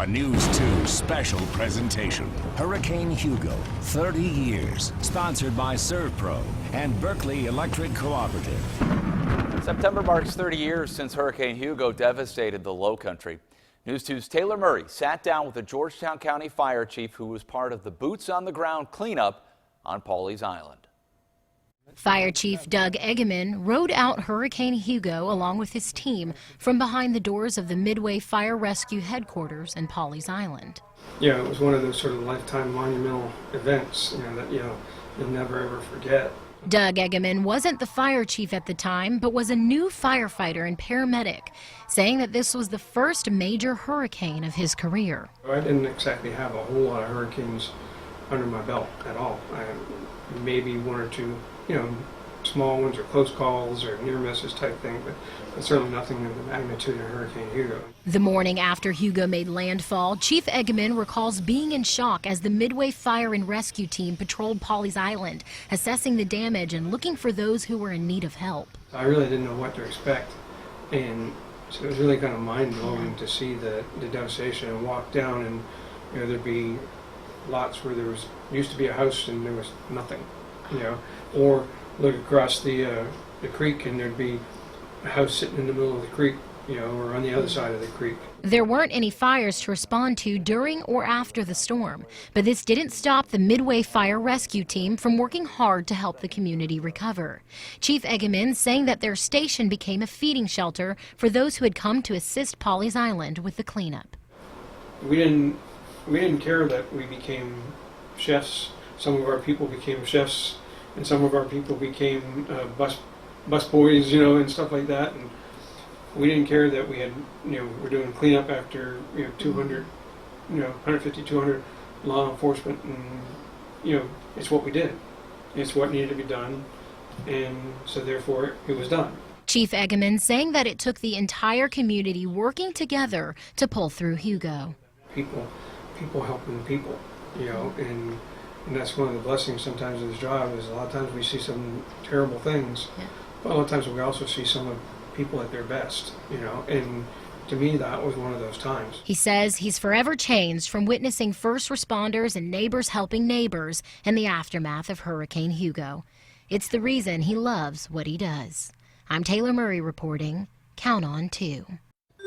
A News 2 special presentation. Hurricane Hugo, 30 years. Sponsored by ServPro and Berkeley Electric Cooperative. September marks 30 years since Hurricane Hugo devastated the Lowcountry. News 2's Taylor Murray sat down with the Georgetown County Fire Chief who was part of the boots on the ground cleanup on Pawleys Island. Fire Chief Doug Eggeman rode out Hurricane Hugo along with his team from behind the doors of the Midway Fire Rescue Headquarters in Pawleys Island. Yeah, it was one of those sort of lifetime monumental events, that you'll never ever forget. Doug Eggeman wasn't the fire chief at the time, but was a new firefighter and paramedic, saying that this was the first major hurricane of his career. I didn't exactly have a whole lot of hurricanes under my belt at all. Maybe one or two, small ones or close calls or near misses type thing, but certainly nothing of the magnitude of Hurricane Hugo. The morning after Hugo made landfall, Chief Eggeman recalls being in shock as the Midway Fire and Rescue Team patrolled Pawleys Island, assessing the damage and looking for those who were in need of help. I really didn't know what to expect, and so it was really kind of mind-blowing to see the devastation and walk down, and there'd be lots where there used to be a house and there was nothing, or look across the creek and there'd be a house sitting in the middle of the creek, or on the other side of the creek. There weren't any fires to respond to during or after the storm, but this didn't stop the Midway Fire Rescue Team from working hard to help the community recover. Chief Eggeman saying that their station became a feeding shelter for those who had come to assist Pawleys Island with the cleanup. We didn't care that we became chefs. Some of our people became chefs, and some of our people became bus boys, and stuff like that. And we didn't care that we had, we're doing cleanup after 200, 150, 200 law enforcement, and it's what we did. It's what needed to be done, and so therefore it was done. Chief Eggeman saying that it took the entire community working together to pull through Hugo. People helping people, and that's one of the blessings sometimes of this job is a lot of times we see some terrible things, but a lot of times we also see some of people at their best, and to me that was one of those times. He says he's forever changed from witnessing first responders and neighbors helping neighbors in the aftermath of Hurricane Hugo. It's the reason he loves what he does. I'm Taylor Murray reporting. Count on 2.